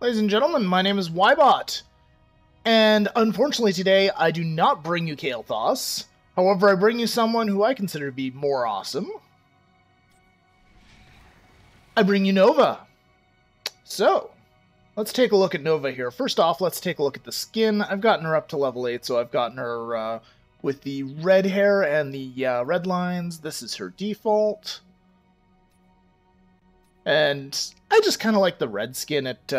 Ladies and gentlemen, my name is Ybot, and unfortunately today I do not bring you Kael'thas. However, I bring you someone who I consider to be more awesome. I bring you Nova. So, let's take a look at Nova here. First off, let's take a look at the skin. I've gotten her up to level 8, so I've gotten her with the red hair and the red lines. This is her default. And I just kind of like the red skin. It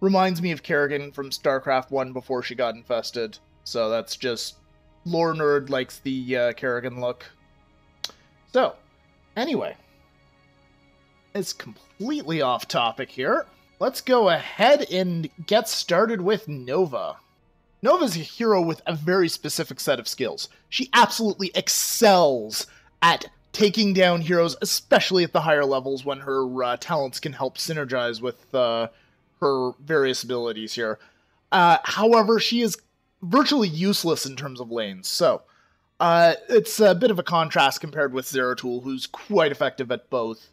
reminds me of Kerrigan from StarCraft 1 before she got infested. So that's just... lore nerd likes the Kerrigan look. So, anyway. It's completely off topic here. Let's go ahead and get started with Nova. Nova's a hero with a very specific set of skills. She absolutely excels at taking down heroes, especially at the higher levels when her talents can help synergize with her various abilities here. However, she is virtually useless in terms of lanes, so it's a bit of a contrast compared with Zeratul, who's quite effective at both.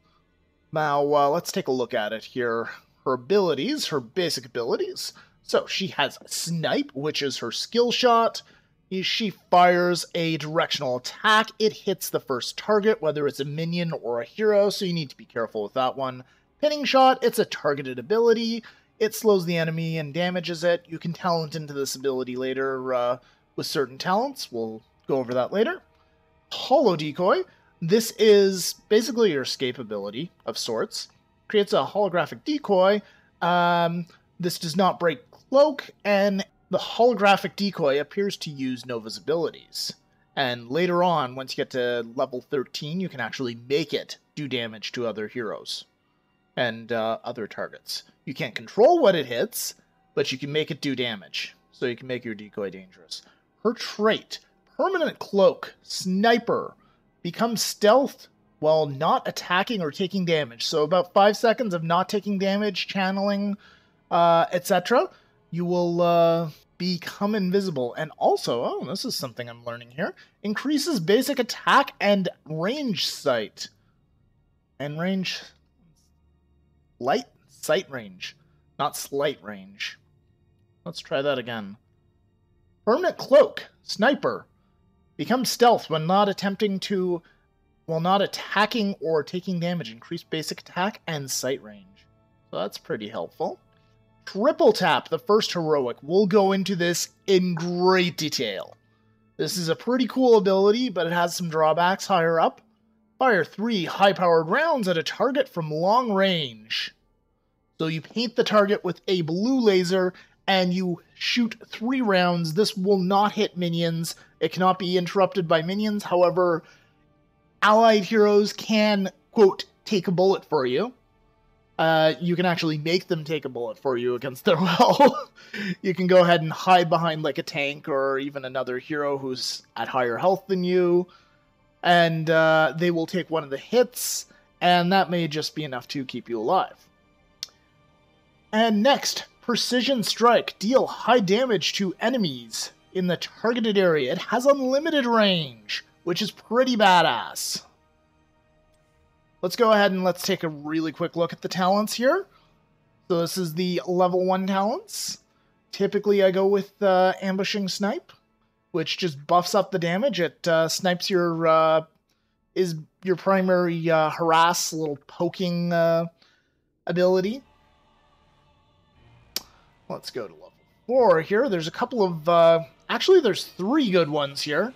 Now, let's take a look at it here. Her abilities, her basic abilities. So, she has Snipe, which is her skill shot. She fires a directional attack. It hits the first target, whether it's a minion or a hero, so you need to be careful with that one. Pinning shot, it's a targeted ability. It slows the enemy and damages it. You can talent into this ability later with certain talents. We'll go over that later. Holo Decoy. This is basically your escape ability of sorts. Creates a holographic decoy. This does not break cloak, and the holographic decoy appears to use Nova's abilities. And later on, once you get to level 13, you can actually make it do damage to other heroes and other targets. You can't control what it hits, but you can make it do damage. So you can make your decoy dangerous. Her trait, Permanent Cloak, Sniper, becomes stealth while not attacking or taking damage. So about 5 seconds of not taking damage, channeling, etc., you will become invisible. And also, oh, this is something I'm learning here, increases basic attack and range sight. And range... sight range, not slight range. Let's try that again. Permanent Cloak, Sniper, becomes stealth when not attacking or taking damage. Increase basic attack and sight range. So that's pretty helpful. Triple Tap, the first heroic. We'll go into this in great detail. This is a pretty cool ability, but it has some drawbacks higher up. Fire 3 high-powered rounds at a target from long range. So you paint the target with a blue laser, and you shoot 3 rounds. This will not hit minions. It cannot be interrupted by minions. However, allied heroes can, quote, take a bullet for you. You can actually make them take a bullet for you against their will. You can go ahead and hide behind like a tank or even another hero who's at higher health than you. And they will take one of the hits, and that may just be enough to keep you alive. And next, Precision Strike. Deal high damage to enemies in the targeted area. It has unlimited range, which is pretty badass. Let's go ahead and let's take a really quick look at the talents here. So this is the level 1 talents. Typically I go with Ambushing Snipe, which just buffs up the damage. It snipes your, is your primary harass, little poking ability. Let's go to level 4 here. There's a couple of, actually there's 3 good ones here.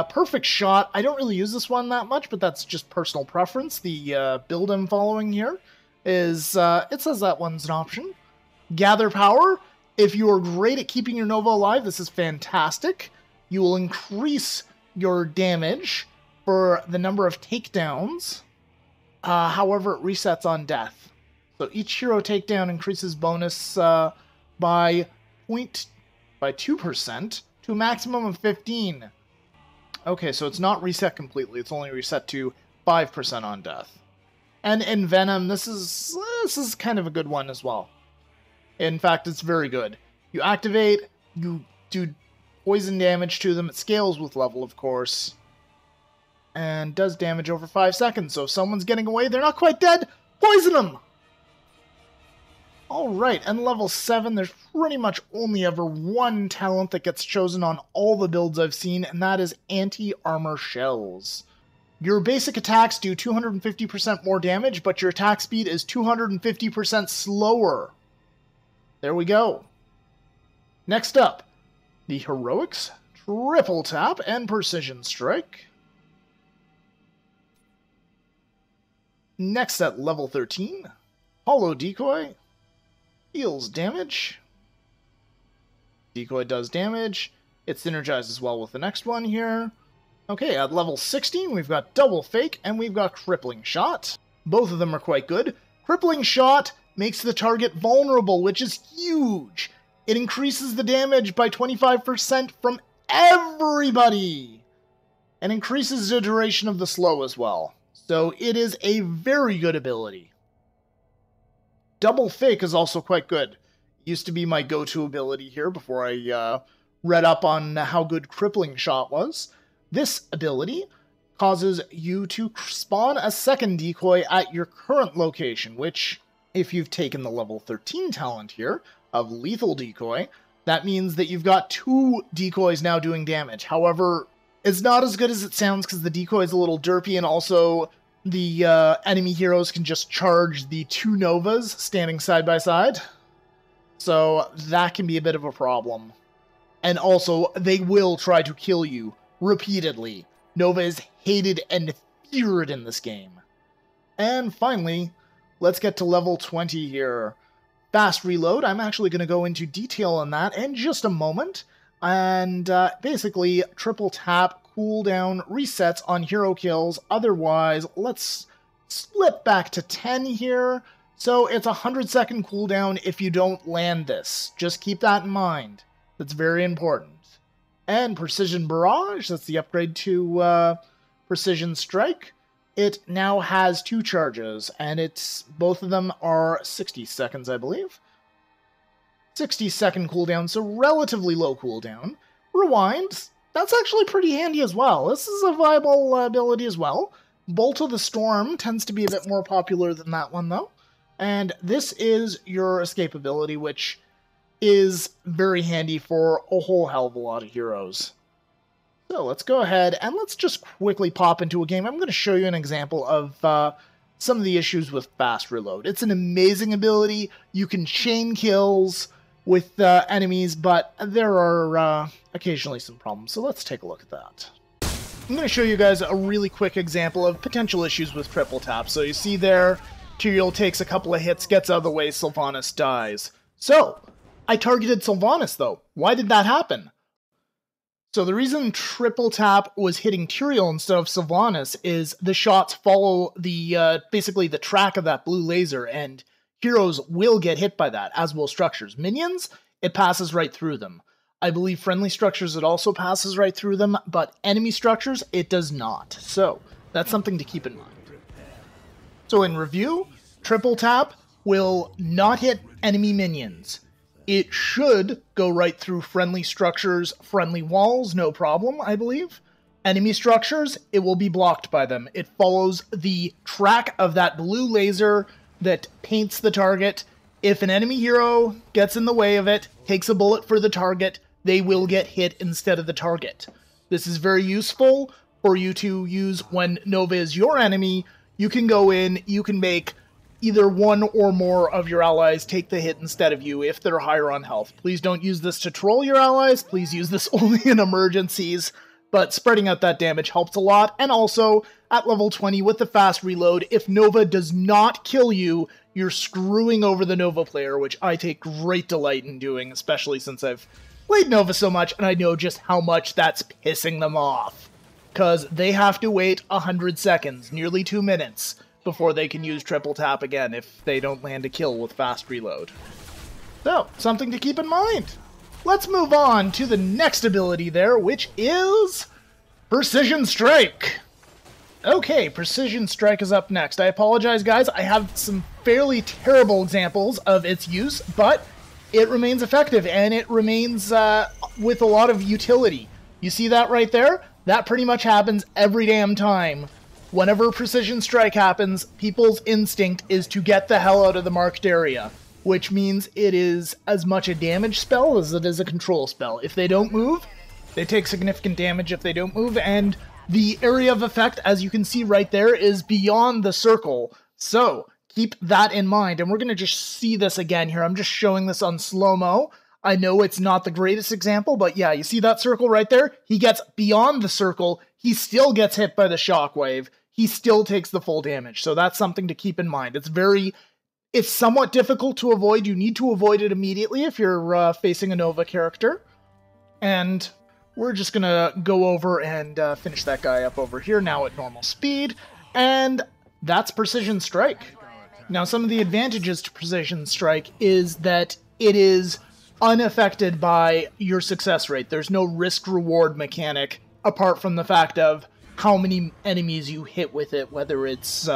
Perfect Shot. I don't really use this one that much, but that's just personal preference. The build I'm following here is, it says that one's an option. Gather Power. If you are great at keeping your Nova alive, this is fantastic. You will increase your damage for the number of takedowns. However, it resets on death. So each hero takedown increases bonus by 2% to a maximum of 15. Okay, so it's not reset completely. It's only reset to 5% on death. And in Venom, this is kind of a good one as well. In fact, it's very good. You activate, you do poison damage to them. It scales with level, of course. And does damage over 5 seconds. So if someone's getting away, they're not quite dead, poison them! Alright, and level 7, there's pretty much only ever one talent that gets chosen on all the builds I've seen, and that is anti-armor shells. Your basic attacks do 250% more damage, but your attack speed is 250% slower. There we go. Next up, the Heroics, Triple Tap, and Precision Strike. Next at level 13, Holo Decoy. Deals damage. Decoy does damage. It synergizes well with the next one here. Okay, at level 16, we've got Double Fake, and we've got Crippling Shot. Both of them are quite good. Crippling Shot makes the target vulnerable, which is huge. It increases the damage by 25% from everybody, and increases the duration of the slow as well. So it is a very good ability. Double Fake is also quite good. It used to be my go-to ability here before I read up on how good Crippling Shot was. This ability causes you to spawn a second decoy at your current location, which, if you've taken the level 13 talent here of Lethal Decoy, that means that you've got 2 decoys now doing damage. However, it's not as good as it sounds because the decoy is a little derpy, and also the enemy heroes can just charge the 2 Novas standing side by side. So that can be a bit of a problem. And also, they will try to kill you repeatedly. Nova is hated and feared in this game. And finally, let's get to level 20 here. Fast Reload. I'm actually going to go into detail on that in just a moment. And basically, Triple Tap cooldown resets on hero kills. Otherwise, let's slip back to 10 here. So it's a 100-second cooldown if you don't land this. Just keep that in mind. That's very important. And Precision Barrage, that's the upgrade to Precision Strike. It now has 2 charges, and both of them are 60 seconds, I believe. 60-second cooldown, so relatively low cooldown. Rewind, that's actually pretty handy as well. This is a viable ability as well. Bolt of the Storm tends to be a bit more popular than that one, though. And this is your escape ability, which is very handy for a whole hell of a lot of heroes. So let's go ahead and let's just quickly pop into a game. I'm going to show you an example of some of the issues with Fast Reload. It's an amazing ability. You can chain kills with enemies, but there are occasionally some problems. So let's take a look at that. I'm going to show you guys a really quick example of potential issues with Triple Tap. So you see there, Tyrael takes a couple of hits, gets out of the way, Sylvanas dies. So, I targeted Sylvanas though. Why did that happen? So the reason Triple Tap was hitting Tyrael instead of Sylvanas is the shots follow the basically the track of that blue laser, and heroes will get hit by that, as will structures. Minions, it passes right through them. I believe friendly structures, it also passes right through them, but enemy structures, it does not. So, that's something to keep in mind. So in review, Triple Tap will not hit enemy minions. It should go right through friendly structures, friendly walls, no problem, I believe. Enemy structures, it will be blocked by them. It follows the track of that blue laser that paints the target. If an enemy hero gets in the way of it, takes a bullet for the target, they will get hit instead of the target. This is very useful for you to use when Nova is your enemy. You can go in, you can make either one or more of your allies take the hit instead of you if they're higher on health. Please don't use this to troll your allies, please use this only in emergencies, but spreading out that damage helps a lot. And also, at level 20 with the fast reload, if Nova does not kill you, you're screwing over the Nova player, which I take great delight in doing, especially since I've played Nova so much and I know just how much that's pissing them off. Because they have to wait 100 seconds, nearly 2 minutes, before they can use Triple Tap again if they don't land a kill with fast reload. So, something to keep in mind. Let's move on to the next ability there, which is Precision Strike. Okay, Precision Strike is up next. I apologize, guys. I have some fairly terrible examples of its use, but it remains effective, and it remains with a lot of utility. You see that right there? That pretty much happens every damn time. Whenever Precision Strike happens, people's instinct is to get the hell out of the marked area. which means it is as much a damage spell as it is a control spell. If they don't move, they take significant damage if they don't move, and the area of effect, as you can see right there, is beyond the circle. So keep that in mind, and we're going to just see this again here. I'm just showing this on slow-mo. I know it's not the greatest example, but yeah, you see that circle right there? He gets beyond the circle, he still gets hit by the shockwave, he still takes the full damage, so that's something to keep in mind. It's somewhat difficult to avoid. You need to avoid it immediately if you're facing a Nova character. And we're just gonna go over and finish that guy up over here now at normal speed. And that's Precision Strike. Now, some of the advantages to Precision Strike is that it is unaffected by your success rate. There's no risk-reward mechanic apart from the fact of how many enemies you hit with it, whether it's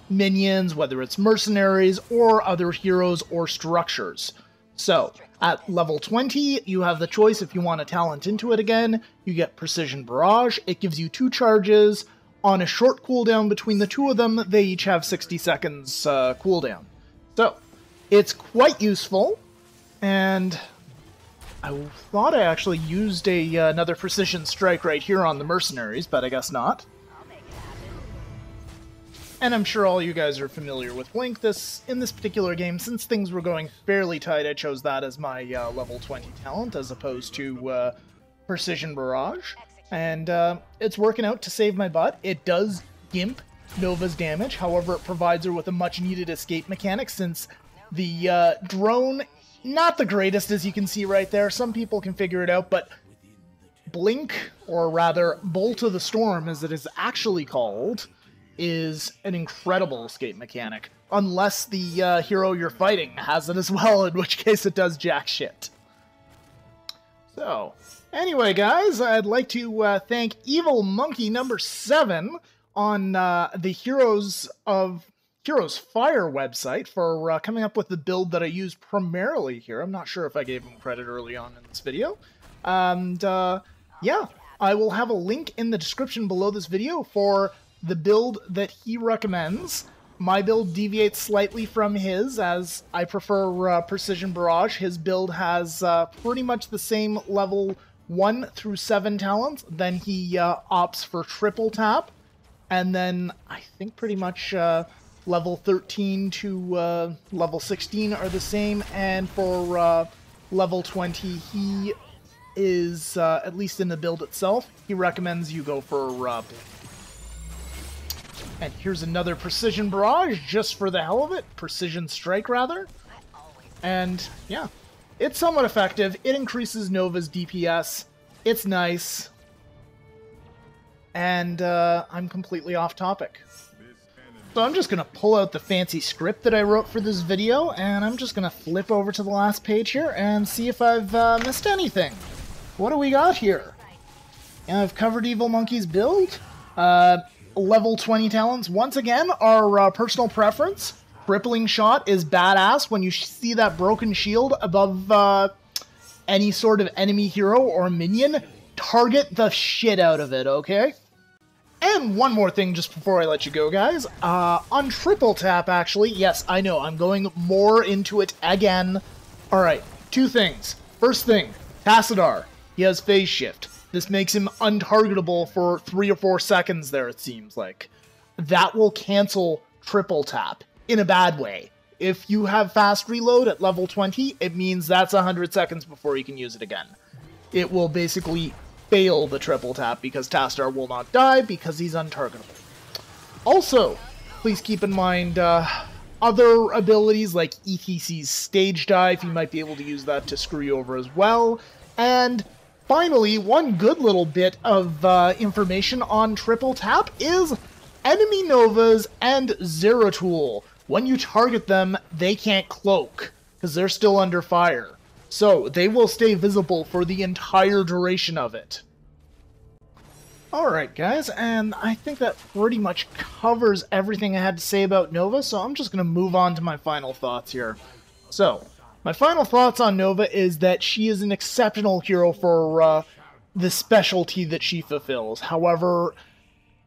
minions, whether it's mercenaries, or other heroes or structures. So, at level 20, you have the choice if you want to talent into it again. You get Precision Barrage. It gives you 2 charges. On a short cooldown between the 2 of them, they each have 60 seconds cooldown. So, it's quite useful, and I thought I actually used another Precision Strike right here on the mercenaries, but I guess not. And I'm sure all you guys are familiar with Blink. In this particular game, since things were going fairly tight, I chose that as my level 20 talent, as opposed to Precision Barrage. And it's working out to save my butt. It does gimp Nova's damage, however it provides her with a much needed escape mechanic, since the drone, not the greatest, as you can see right there. Some people can figure it out, but Blink, or rather Bolt of the Storm as it is actually called, is an incredible escape mechanic. Unless the hero you're fighting has it as well, in which case it does jack shit. So, anyway guys, I'd like to thank Evil Monkey number 7 on the Heroes Fire website for coming up with the build that I use primarily here. I'm not sure if I gave him credit early on in this video. And yeah, I will have a link in the description below this video for the build that he recommends. My build deviates slightly from his, as I prefer Precision Barrage. His build has pretty much the same level 1 through 7 talents. Then he opts for Triple Tap. And then I think pretty much level 13 to level 16 are the same. And for level 20, he is, at least in the build itself, he recommends you go for Blink. And here's another Precision Barrage, just for the hell of it. Precision Strike, rather. And, yeah. It's somewhat effective. It increases Nova's DPS. It's nice. And, I'm completely off topic. So I'm just going to pull out the fancy script that I wrote for this video, and I'm just going to flip over to the last page here and see if I've missed anything. What do we got here? And I've covered Evil Monkey's build. Level 20 talents, once again, our personal preference. Crippling Shot is badass. When you see that broken shield above any sort of enemy hero or minion, target the shit out of it, okay? And one more thing just before I let you go, guys. On Triple Tap, actually, yes, I know, I'm going more into it again. Alright, 2 things. First thing, Tassadar. He has Phase Shift. This makes him untargetable for 3 or 4 seconds there, it seems like. That will cancel Triple Tap in a bad way. If you have fast reload at level 20, it means that's 100 seconds before you can use it again. It will basically fail the Triple Tap because Tassadar will not die because he's untargetable. Also, please keep in mind other abilities like ETC's Stage Dive. You might be able to use that to screw you over as well. And finally, one good little bit of information on Triple Tap is enemy Novas and Zeratul. When you target them, they can't cloak, because they're still under fire. So, they will stay visible for the entire duration of it. Alright guys, and I think that pretty much covers everything I had to say about Nova, so I'm just going to move on to my final thoughts here. So, my final thoughts on Nova is that she is an exceptional hero for the specialty that she fulfills. However,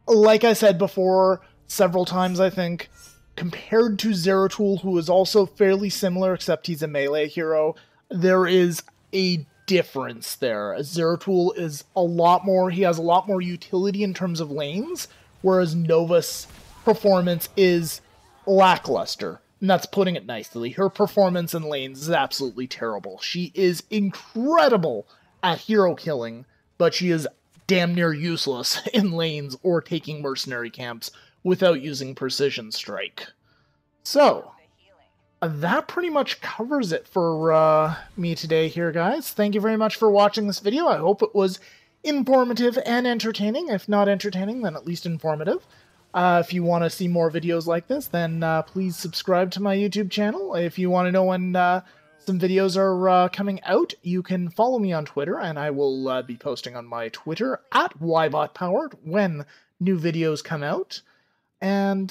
like I said before, several times I think, compared to Zeratul, who is also fairly similar, except he's a melee hero, there is a difference there. Zeratul is a lot more, he has a lot more utility in terms of lanes, whereas Nova's performance is lackluster. And that's putting it nicely. Her performance in lanes is absolutely terrible. She is incredible at hero killing, but she is damn near useless in lanes or taking mercenary camps without using precision strike. So, that pretty much covers it for me today here, guys. Thank you very much for watching this video. I hope it was informative and entertaining. If not entertaining, then at least informative. If you want to see more videos like this, then please subscribe to my YouTube channel. If you want to know when some videos are coming out, you can follow me on Twitter, and I will be posting on my Twitter at @ybotpowered when new videos come out. And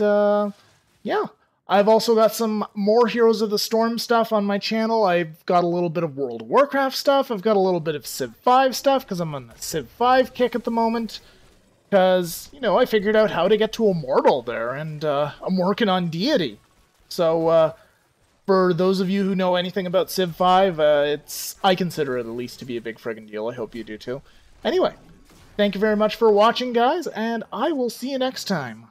yeah, I've also got some more Heroes of the Storm stuff on my channel. I've got a little bit of World of Warcraft stuff. I've got a little bit of Civ 5 stuff, because I'm on the Civ 5 kick at the moment. Because, you know, I figured out how to get to Immortal there, and I'm working on Deity. So, for those of you who know anything about Civ 5, I consider it at least to be a big friggin' deal. I hope you do too. Anyway, thank you very much for watching, guys, and I will see you next time.